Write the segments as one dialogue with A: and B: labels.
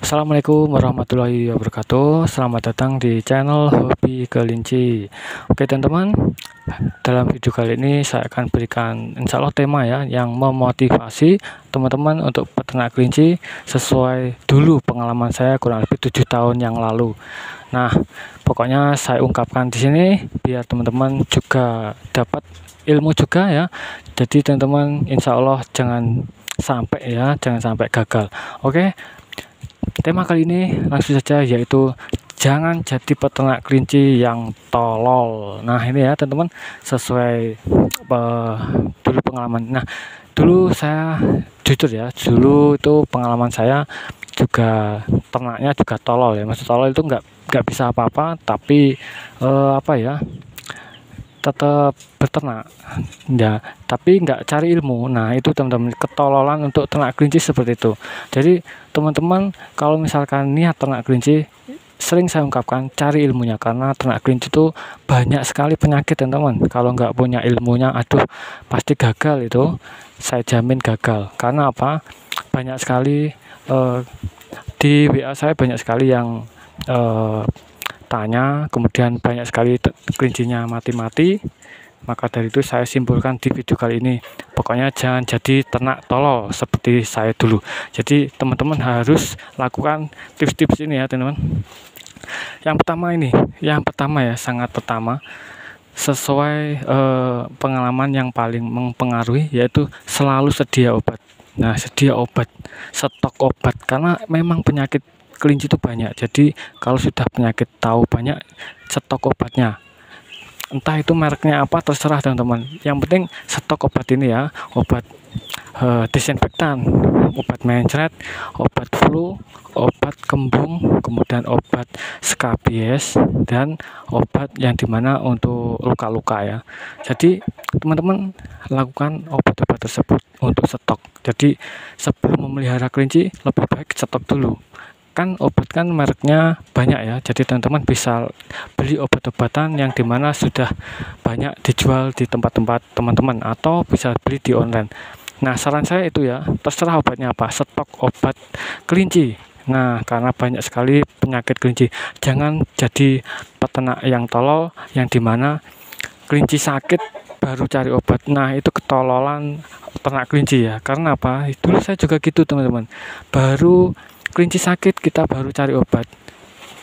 A: Assalamualaikum warahmatullahi wabarakatuh. Selamat datang di channel Hobi Kelinci. Oke teman-teman, dalam video kali ini saya akan berikan insya Allah tema ya yang memotivasi teman-teman untuk peternak kelinci sesuai dulu pengalaman saya kurang lebih 7 tahun yang lalu. Nah, pokoknya saya ungkapkan di sini biar teman-teman juga dapat ilmu juga ya. Jadi teman-teman insya Allah jangan sampai gagal. Oke. Tema kali ini langsung saja, yaitu jangan jadi peternak kelinci yang tolol. Nah ini ya teman-teman, sesuai dulu pengalaman. Nah dulu saya jujur ya, dulu itu pengalaman saya juga ternaknya juga tolol ya. Maksud tolol itu nggak bisa apa-apa, tapi tetap beternak ya, tapi nggak cari ilmu. Nah itu teman-teman, ketololan untuk ternak kelinci seperti itu. Jadi teman-teman kalau misalkan niat ternak kelinci, sering saya ungkapkan cari ilmunya, karena ternak kelinci itu banyak sekali penyakit teman-teman. Kalau nggak punya ilmunya, aduh pasti gagal itu, saya jamin gagal. Karena apa, banyak sekali di WA saya banyak sekali yang tanya, kemudian banyak sekali kelincinya mati-mati. Maka dari itu saya simpulkan di video kali ini, pokoknya jangan jadi ternak tolol seperti saya dulu. Jadi teman-teman harus lakukan tips-tips ini ya teman-teman. Yang pertama ya, sangat pertama, sesuai pengalaman yang paling mempengaruhi, yaitu selalu sedia obat. Nah sedia obat, stok obat, karena memang penyakit kelinci itu banyak. Jadi kalau sudah penyakit tahu banyak, stok obatnya, entah itu mereknya apa terserah teman-teman, yang penting stok obat ini ya. Obat disinfektan, obat mencret, obat flu, obat kembung, kemudian obat skabies, dan obat yang dimana untuk luka-luka ya. Jadi teman-teman lakukan obat-obat tersebut untuk stok. Jadi sebelum memelihara kelinci, lebih baik stok dulu. Kan obat kan mereknya banyak ya, jadi teman-teman bisa beli obat-obatan yang dimana sudah banyak dijual di tempat-tempat teman-teman, atau bisa beli di online. Nah saran saya itu ya, terserah obatnya apa, stok obat kelinci. Nah karena banyak sekali penyakit kelinci, jangan jadi peternak yang tolol, yang dimana kelinci sakit baru cari obat. Nah itu ketololan ternak kelinci ya. Karena apa, dulu saya juga gitu teman-teman, baru kelinci sakit kita baru cari obat.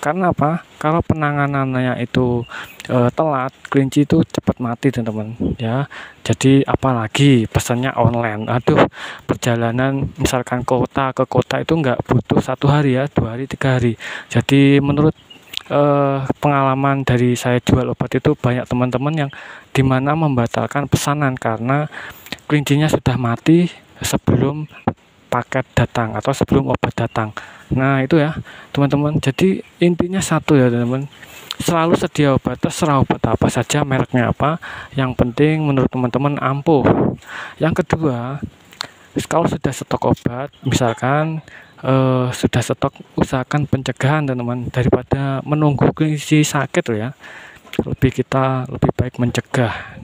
A: Karena apa, kalau penanganannya itu telat, kelinci itu cepat mati teman-teman ya. Jadi apalagi pesannya online, aduh, perjalanan misalkan kota ke kota itu nggak butuh 1 hari ya, 2 hari 3 hari. Jadi menurut pengalaman dari saya jual obat itu, banyak teman-teman yang dimana membatalkan pesanan karena kelincinya sudah mati sebelum paket datang atau sebelum obat datang. Nah itu ya teman-teman, jadi intinya satu ya teman-teman, selalu sedia obat, terserah obat apa saja, mereknya apa, yang penting menurut teman-teman ampuh. Yang kedua, kalau sudah stok obat, misalkan sudah stok, usahakan pencegahan teman-teman, daripada menunggu kelinci sakit loh ya. Kita lebih baik mencegah.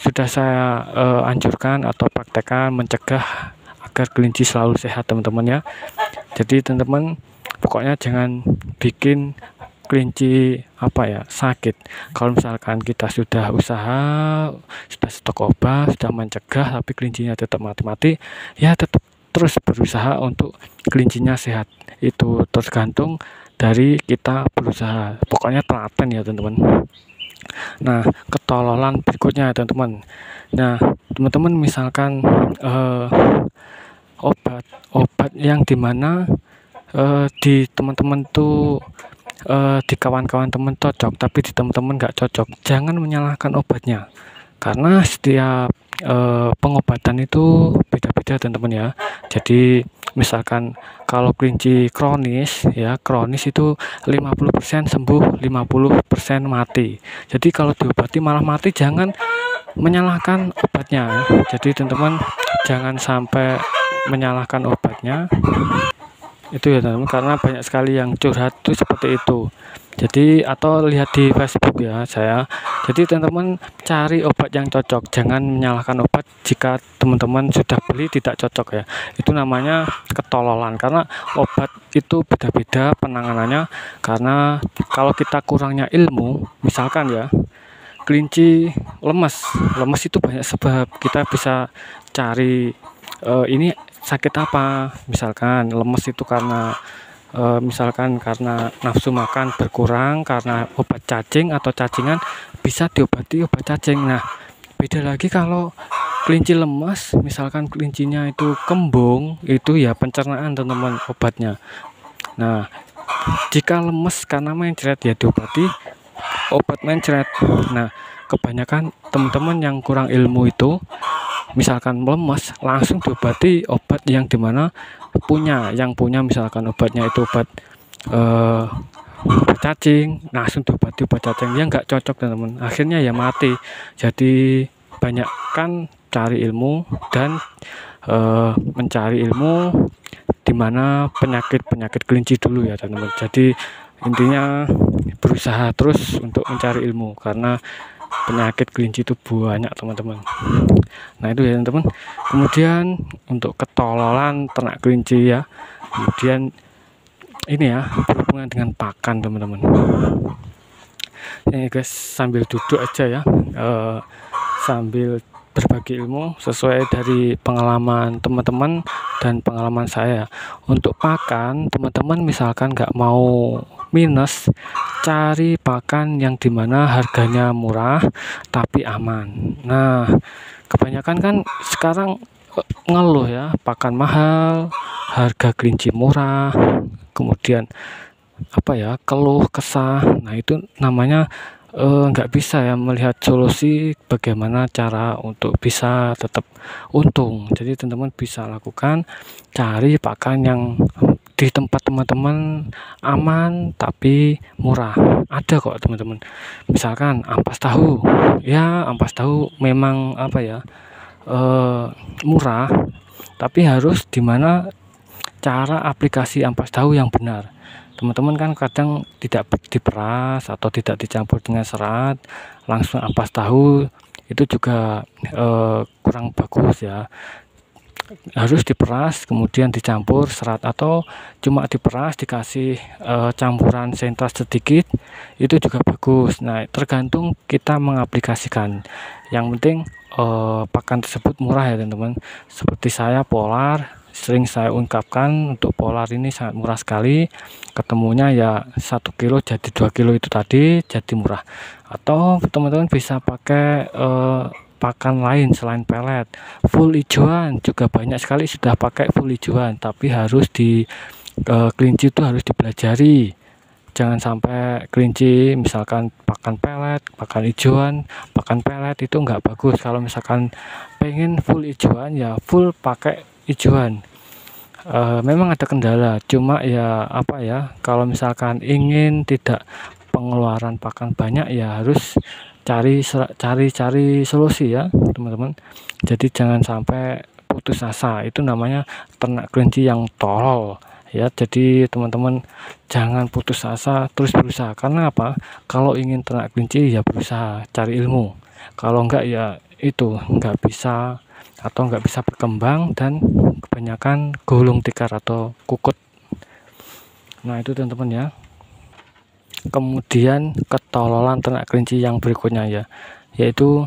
A: Sudah saya anjurkan atau praktekkan mencegah agar kelinci selalu sehat teman-teman ya. Jadi teman-teman pokoknya jangan bikin kelinci sakit. Kalau misalkan kita sudah usaha, sudah stok obat, sudah mencegah, tapi kelincinya tetap mati-mati, ya tetap terus berusaha untuk kelincinya sehat. Itu tergantung dari kita berusaha. Pokoknya telaten ya teman-teman. Nah ketololan berikutnya teman-teman. Nah teman-teman misalkan obat yang dimana di teman-teman tuh di kawan-kawan teman cocok, tapi di teman-teman nggak cocok, jangan menyalahkan obatnya, karena setiap pengobatan itu beda-beda teman-teman ya. Jadi misalkan kalau kelinci kronis ya, kronis itu 50% sembuh, 50% mati. Jadi kalau diobati malah mati, jangan menyalahkan obatnya ya. Jadi teman-teman jangan sampai menyalahkan obatnya itu ya teman-teman, karena banyak sekali yang curhat itu seperti itu. Jadi atau lihat di Facebook ya saya. Jadi teman-teman cari obat yang cocok, jangan menyalahkan obat jika teman-teman sudah beli tidak cocok ya. Itu namanya ketololan, karena obat itu beda-beda penanganannya. Karena kalau kita kurangnya ilmu, misalkan ya, kelinci lemes itu banyak sebab. Kita bisa cari ini sakit apa, misalkan lemes itu karena misalkan karena nafsu makan berkurang, karena obat cacing atau cacingan, bisa diobati obat cacing. Nah, beda lagi kalau kelinci lemas, misalkan kelincinya itu kembung, itu ya pencernaan teman-teman obatnya. Nah, jika lemes karena mencret ya diobati obat mencret. Nah, kebanyakan teman-teman yang kurang ilmu itu, misalkan lemas langsung diobati obat yang dimana yang punya misalkan obatnya itu obat cacing, langsung diobati obat cacing yang nggak cocok teman-teman, akhirnya ya mati. Jadi banyak kan cari ilmu dan mencari ilmu dimana penyakit kelinci dulu ya teman-teman. Jadi intinya berusaha terus untuk mencari ilmu, karena penyakit kelinci itu banyak teman-teman. Nah itu ya teman-teman. Kemudian untuk ketololan ternak kelinci ya, kemudian ini ya berhubungan dengan pakan teman-teman. Ini guys, sambil duduk aja ya, sambil berbagi ilmu sesuai dari pengalaman teman-teman dan pengalaman saya. Untuk pakan teman-teman misalkan nggak mau minus, cari pakan yang dimana harganya murah tapi aman. Nah, kebanyakan kan sekarang ngeluh ya, pakan mahal, harga kelinci murah, kemudian apa ya, keluh kesah. Nah itu namanya nggak bisa ya melihat solusi bagaimana cara untuk bisa tetap untung. Jadi teman-teman bisa lakukan, cari pakan yang di tempat teman-teman aman tapi murah. Ada kok teman-teman, misalkan ampas tahu ya, ampas tahu memang apa ya, murah, tapi harus dimana cara aplikasi ampas tahu yang benar. Teman-teman kan kadang tidak diperas atau tidak dicampur dengan serat, langsung ampas tahu, itu juga kurang bagus ya. Harus diperas kemudian dicampur serat, atau cuma diperas dikasih campuran sentras sedikit, itu juga bagus. Nah tergantung kita mengaplikasikan, yang penting pakan tersebut murah ya teman-teman. Seperti saya Polar, sering saya ungkapkan untuk Polar ini sangat murah sekali, ketemunya ya 1 kilo jadi 2 kilo itu tadi, jadi murah. Atau teman-teman bisa pakai pakan lain selain pelet, full hijauan juga banyak sekali sudah pakai full hijauan, tapi harus di kelinci itu harus dipelajari. Jangan sampai kelinci misalkan pakan pelet, pakan hijauan, pakan pelet itu nggak bagus. Kalau misalkan pengen full hijauan ya full pakai hijauan. Memang ada kendala, cuma ya apa ya, kalau misalkan ingin tidak pengeluaran pakan banyak ya harus cari solusi ya teman-teman. Jadi jangan sampai putus asa, itu namanya ternak kelinci yang tolol ya. Jadi teman-teman jangan putus asa, terus berusaha. Karena apa, kalau ingin ternak kelinci ya berusaha cari ilmu, kalau enggak ya itu enggak bisa atau enggak bisa berkembang dan kebanyakan gulung tikar atau kukut. Nah itu teman-teman ya. Kemudian ketololan ternak kelinci yang berikutnya ya, yaitu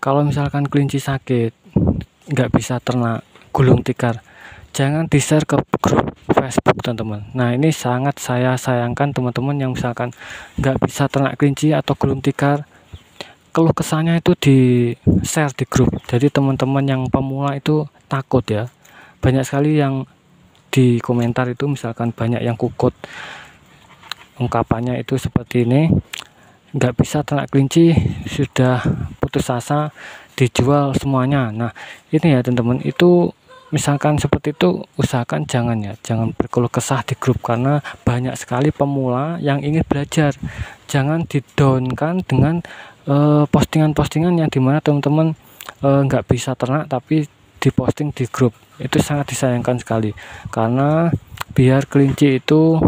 A: kalau misalkan kelinci sakit nggak bisa ternak gulung tikar, jangan di-share ke grup Facebook teman-teman. Nah ini sangat saya sayangkan teman-teman yang misalkan nggak bisa ternak kelinci atau gulung tikar, keluh kesahnya itu di-share di grup. Jadi teman-teman yang pemula itu takut ya, banyak sekali yang di komentar itu misalkan banyak yang kukut, ungkapannya itu seperti ini, nggak bisa ternak kelinci, sudah putus asa, dijual semuanya. Nah ini ya teman-teman, itu misalkan seperti itu usahakan jangan berkeluh kesah di grup, karena banyak sekali pemula yang ingin belajar. Jangan didownkan dengan postingan-postingan yang dimana teman-teman nggak bisa ternak tapi diposting di grup. Itu sangat disayangkan sekali, karena biar kelinci itu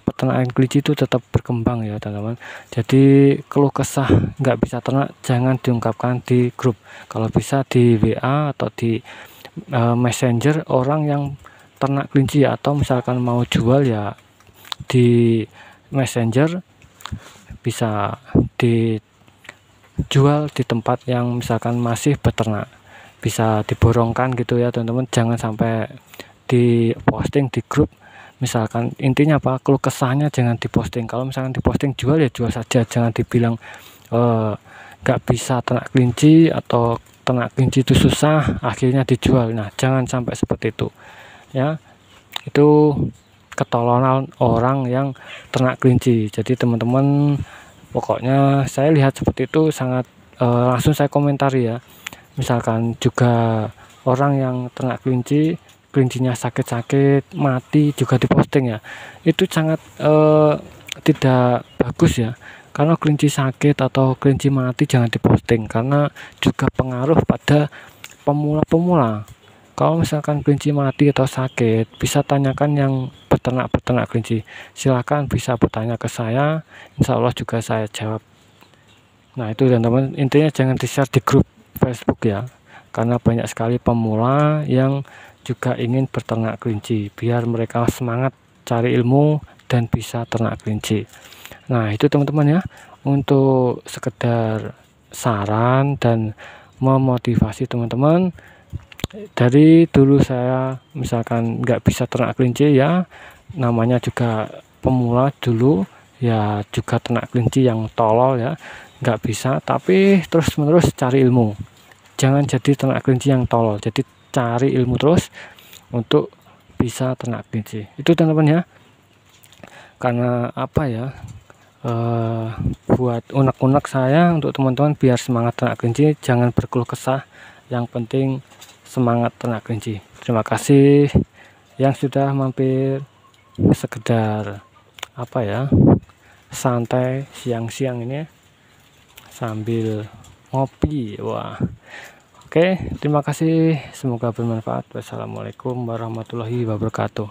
A: peternakan kelinci itu tetap berkembang ya teman-teman. Jadi keluh kesah nggak bisa ternak jangan diungkapkan di grup, kalau bisa di WA atau di Messenger orang yang ternak kelinci ya, atau misalkan mau jual ya di Messenger bisa dijual di tempat yang misalkan masih beternak, bisa diborongkan gitu ya teman-teman, jangan sampai di posting di grup. Misalkan intinya apa, keluh kesahnya jangan diposting. Kalau misalkan diposting jual ya jual saja, jangan dibilang nggak bisa ternak kelinci atau ternak kelinci itu susah akhirnya dijual. Nah jangan sampai seperti itu ya, itu ketololan orang yang ternak kelinci. Jadi teman-teman, pokoknya saya lihat seperti itu sangat langsung saya komentari ya. Misalkan juga orang yang ternak kelinci, kelincinya sakit-sakit mati juga diposting ya, itu sangat tidak bagus ya. Karena kelinci sakit atau kelinci mati jangan diposting, karena juga pengaruh pada pemula-pemula. Kalau misalkan kelinci mati atau sakit, bisa tanyakan yang peternak kelinci. Silahkan bisa bertanya ke saya, insya Allah juga saya jawab. Nah itu teman-teman, intinya jangan di-share di grup Facebook ya, karena banyak sekali pemula yang juga ingin berternak kelinci, biar mereka semangat cari ilmu dan bisa ternak kelinci. Nah itu teman-teman ya, untuk sekedar saran dan memotivasi teman-teman. Dari dulu saya misalkan nggak bisa ternak kelinci ya, namanya juga pemula dulu ya, juga ternak kelinci yang tolol ya, nggak bisa, tapi terus menerus cari ilmu. Jangan jadi ternak kelinci yang tolol, jadi cari ilmu terus untuk bisa ternak kelinci itu teman-teman ya. Karena apa ya, buat unek-unek saya untuk teman-teman biar semangat ternak kelinci, jangan berkeluh kesah, yang penting semangat ternak kelinci. Terima kasih yang sudah mampir sekedar apa ya, santai siang-siang ini sambil ngopi. Wah, oke, terima kasih, semoga bermanfaat. Wassalamualaikum warahmatullahi wabarakatuh.